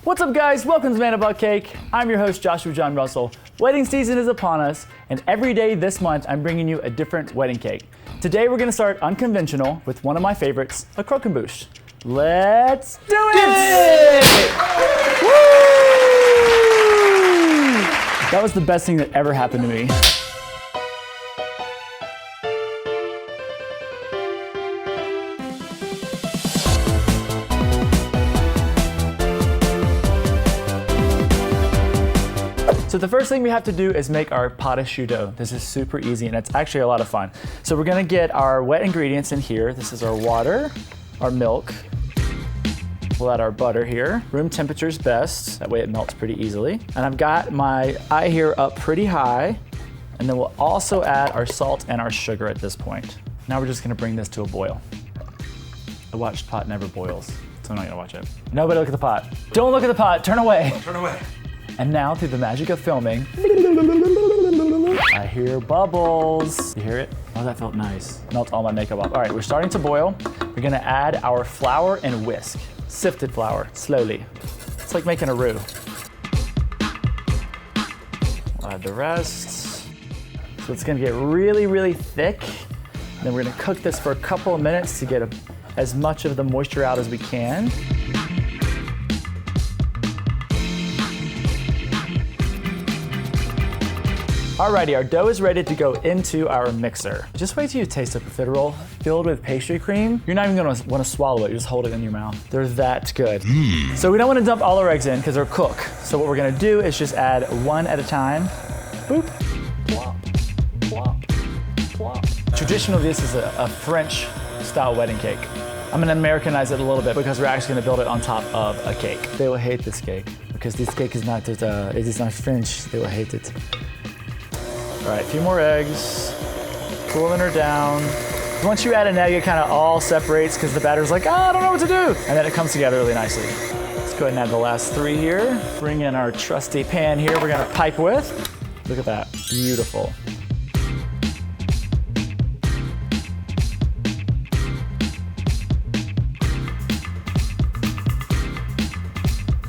What's up guys, welcome to Man About Cake. I'm your host Joshua John Russell. Wedding season is upon us, and every day this month I'm bringing you a different wedding cake. Today we're gonna start unconventional with one of my favorites, a croquembouche. Let's do it! Woo! That was the best thing that ever happened to me. So the first thing we have to do is make our pâte à choux dough. This is super easy and it's actually a lot of fun. So we're gonna get our wet ingredients in here. This is our water, our milk. We'll add our butter here. Room temperature is best, that way it melts pretty easily. And I've got my eye here up pretty high. And then we'll also add our salt and our sugar at this point. Now we're just gonna bring this to a boil. The watched pot never boils, so I'm not gonna watch it. Nobody look at the pot. Don't look at the pot, turn away. Turn away. And now, through the magic of filming, I hear bubbles. You hear it? Oh, that felt nice. Melt all my makeup off. All right, we're starting to boil. We're gonna add our flour and whisk. Sifted flour, slowly. It's like making a roux. We'll add the rest. So it's gonna get really, really thick. And then we're gonna cook this for a couple of minutes to get as much of the moisture out as we can. Alrighty, our dough is ready to go into our mixer. Just wait till you taste a profiterole filled with pastry cream. You're not even gonna wanna swallow it, you just hold it in your mouth. They're that good. So we don't wanna dump all our eggs in because they're cooked. So what we're gonna do is just add one at a time. Boop, plop, plop, plop. Traditionally, this is a French style wedding cake. I'm gonna Americanize it a little bit because we're actually gonna build it on top of a cake. They will hate this cake because this cake is not, it is not French. They will hate it. All right, a few more eggs, cooling her down. Once you add an egg, it kind of all separates because the batter's like, I don't know what to do. And then it comes together really nicely. Let's go ahead and add the last three here. Bring in our trusty pan here we're gonna pipe with. Look at that, beautiful.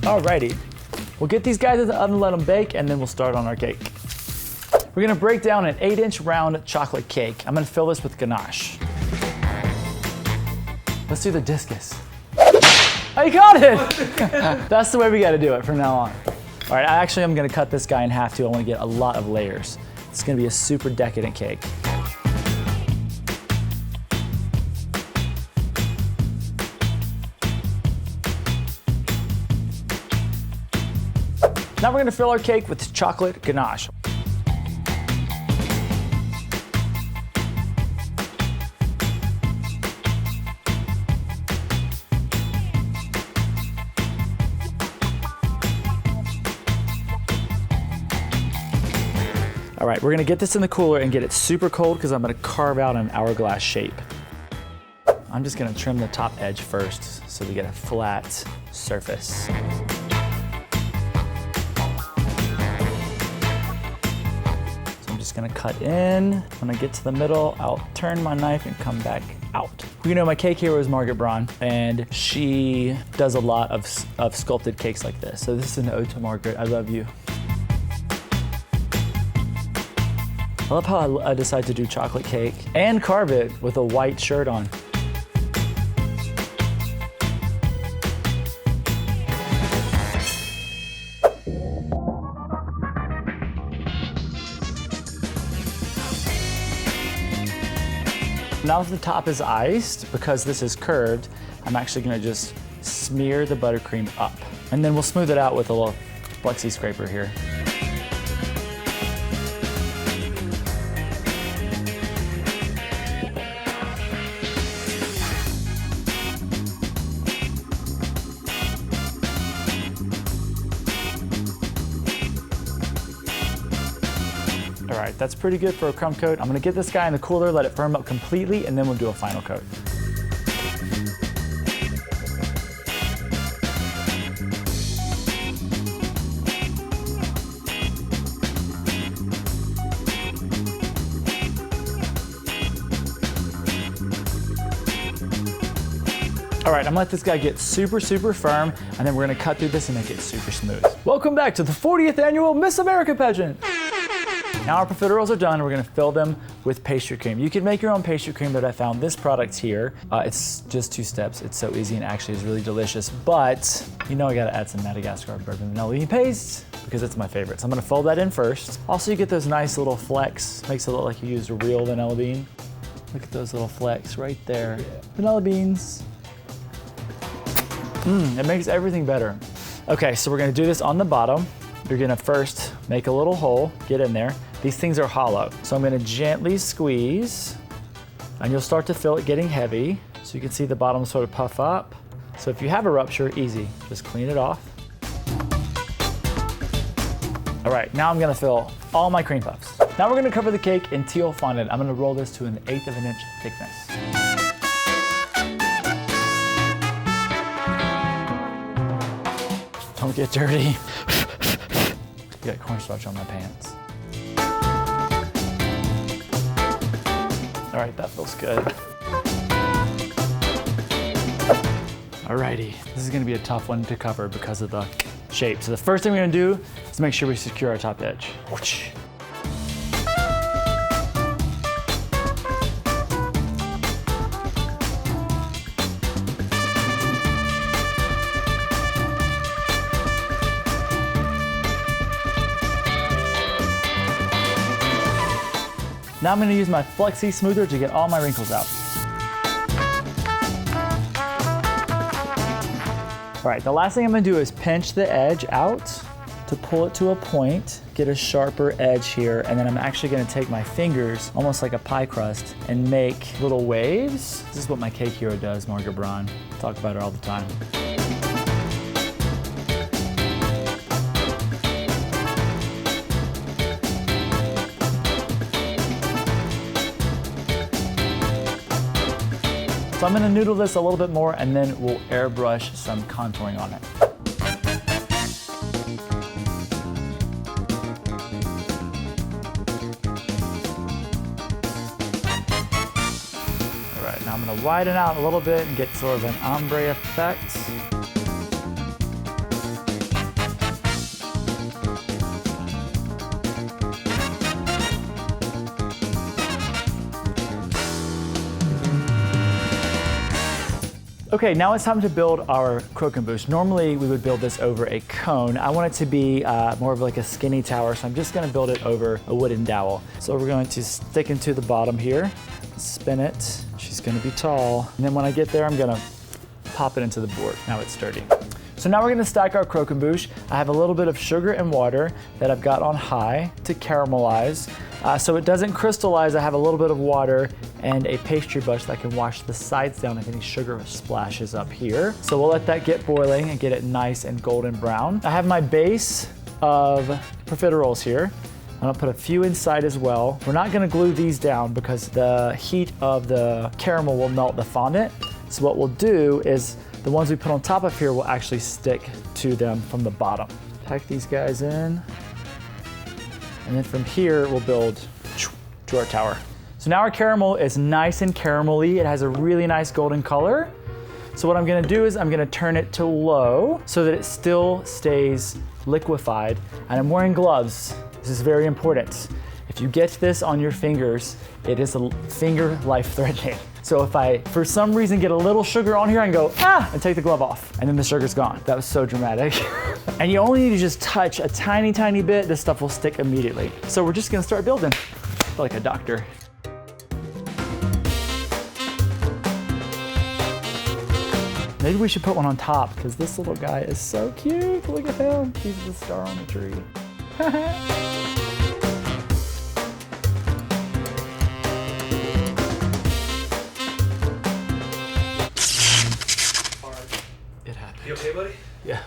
Alrighty, we'll get these guys in the oven, let them bake, and then we'll start on our cake. We're gonna break down an 8-inch round chocolate cake. I'm gonna fill this with ganache. Let's do the discus. Oh, you got it! That's the way we gotta do it from now on. All right, I'm gonna cut this guy in half too. I wanna get a lot of layers. It's gonna be a super decadent cake. Now we're gonna fill our cake with chocolate ganache. All right, we're gonna get this in the cooler and get it super cold because I'm gonna carve out an hourglass shape. I'm just gonna trim the top edge first so we get a flat surface. So I'm just gonna cut in. When I get to the middle, I'll turn my knife and come back out. You know, my cake hero is Margaret Braun, and she does a lot of sculpted cakes like this. So this is an ode to Margaret, I love you. I love how I decided to do chocolate cake and carve it with a white shirt on. Now that the top is iced, because this is curved, I'm actually gonna just smear the buttercream up. And then we'll smooth it out with a little flexi scraper here. All right, that's pretty good for a crumb coat. I'm gonna get this guy in the cooler, let it firm up completely, and then we'll do a final coat. All right, I'm gonna let this guy get super, super firm, and then we're gonna cut through this and make it super smooth. Welcome back to the 40th annual Miss America pageant. Now our profiteroles are done, and we're gonna fill them with pastry cream. You can make your own pastry cream, but I found this product here. It's just 2 steps. It's so easy and actually is really delicious, but you know I gotta add some Madagascar bourbon vanilla bean paste because it's my favorite. So I'm gonna fold that in first. Also, you get those nice little flecks. Makes it look like you used a real vanilla bean. Look at those little flecks right there. Vanilla beans. It makes everything better. Okay, so we're gonna do this on the bottom. You're gonna first make a little hole, get in there. These things are hollow. So I'm gonna gently squeeze, and you'll start to feel it getting heavy. So you can see the bottom sort of puff up. So if you have a rupture, easy, just clean it off. All right, now I'm gonna fill all my cream puffs. Now we're gonna cover the cake in teal fondant. I'm gonna roll this to an 1/8 of an inch thickness. Don't get dirty. I got cornstarch on my pants. All right, that feels good. Alrighty, this is gonna be a tough one to cover because of the shape. So the first thing we're gonna do is make sure we secure our top edge. Now I'm gonna use my Flexi Smoother to get all my wrinkles out. All right, the last thing I'm gonna do is pinch the edge out to pull it to a point, get a sharper edge here, and then I'm actually gonna take my fingers, almost like a pie crust, and make little waves. This is what my cake hero does, Margaret Braun. Talk about her all the time. So I'm gonna noodle this a little bit more, and then we'll airbrush some contouring on it. All right, now I'm gonna widen out a little bit and get sort of an ombre effect. Okay, now it's time to build our croquembouche. Normally we would build this over a cone. I want it to be more of like a skinny tower, so I'm just gonna build it over a wooden dowel. So we're going to stick into the bottom here, spin it. She's gonna be tall. And then when I get there, I'm gonna pop it into the board. Now it's sturdy. So now we're gonna stack our croquembouche. I have a little bit of sugar and water that I've got on high to caramelize. So it doesn't crystallize, I have a little bit of water and a pastry brush that can wash the sides down if any sugar splashes up here. So we'll let that get boiling and get it nice and golden brown. I have my base of profiteroles here. I'm gonna put a few inside as well. We're not gonna glue these down because the heat of the caramel will melt the fondant. So what we'll do is the ones we put on top of here will actually stick to them from the bottom. Pack these guys in. And then from here, we'll build to our tower. So now our caramel is nice and caramelly. It has a really nice golden color. So what I'm gonna do is I'm gonna turn it to low so that it still stays liquefied. And I'm wearing gloves. This is very important. If you get this on your fingers, it is a finger life-threatening. So if I, for some reason, get a little sugar on here, I can go, ah, and take the glove off. And then the sugar's gone. That was so dramatic. And you only need to just touch a tiny, tiny bit. This stuff will stick immediately. So we're just gonna start building. I feel like a doctor. Maybe we should put one on top because this little guy is so cute. Look at him. He's the star on the tree. It happened. You okay, buddy? Yeah.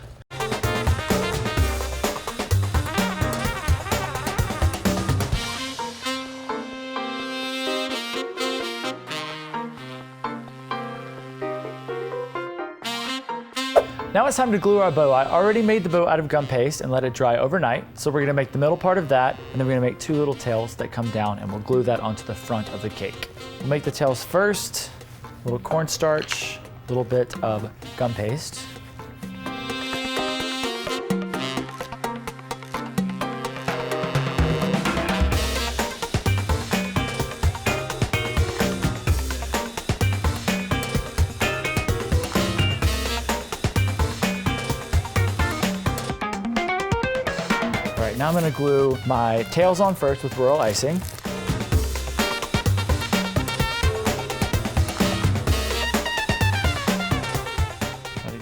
Now it's time to glue our bow. I already made the bow out of gum paste and let it dry overnight. So we're gonna make the middle part of that, and then we're gonna make 2 little tails that come down, and we'll glue that onto the front of the cake. We'll make the tails first, a little cornstarch, little bit of gum paste. All right, now I'm gonna glue my tails on first with royal icing.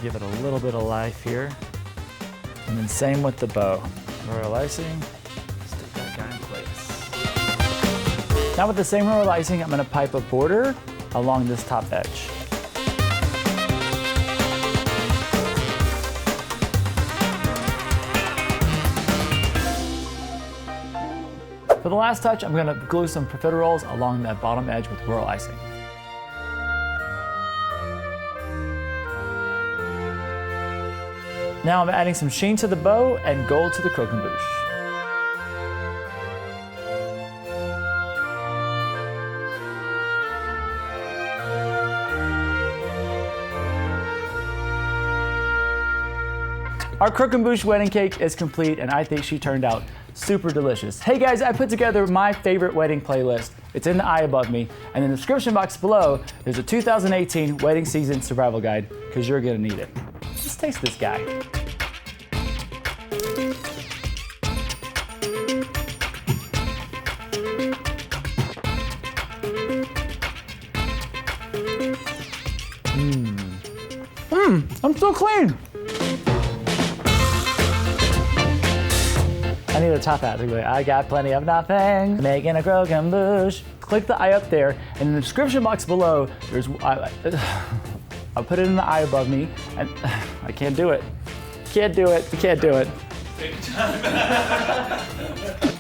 Give it a little bit of life here. And then same with the bow. Royal icing, stick that guy in place. Now with the same royal icing, I'm gonna pipe a border along this top edge. For the last touch, I'm gonna glue some profiteroles along that bottom edge with royal icing. Now I'm adding some sheen to the bow and gold to the croquembouche. Our croquembouche wedding cake is complete, and I think she turned out super delicious. Hey guys, I put together my favorite wedding playlist. It's in the eye above me, and in the description box below, there's a 2018 wedding season survival guide, because you're gonna need it. Just taste this guy. I'm so clean. I need a top hat. I got plenty of nothing. Making a croquembouche. Click the eye up there, and in the description box below, there's I'll put it in the eye above me, and I can't do it. Can't do it. I can't do it. Take your time.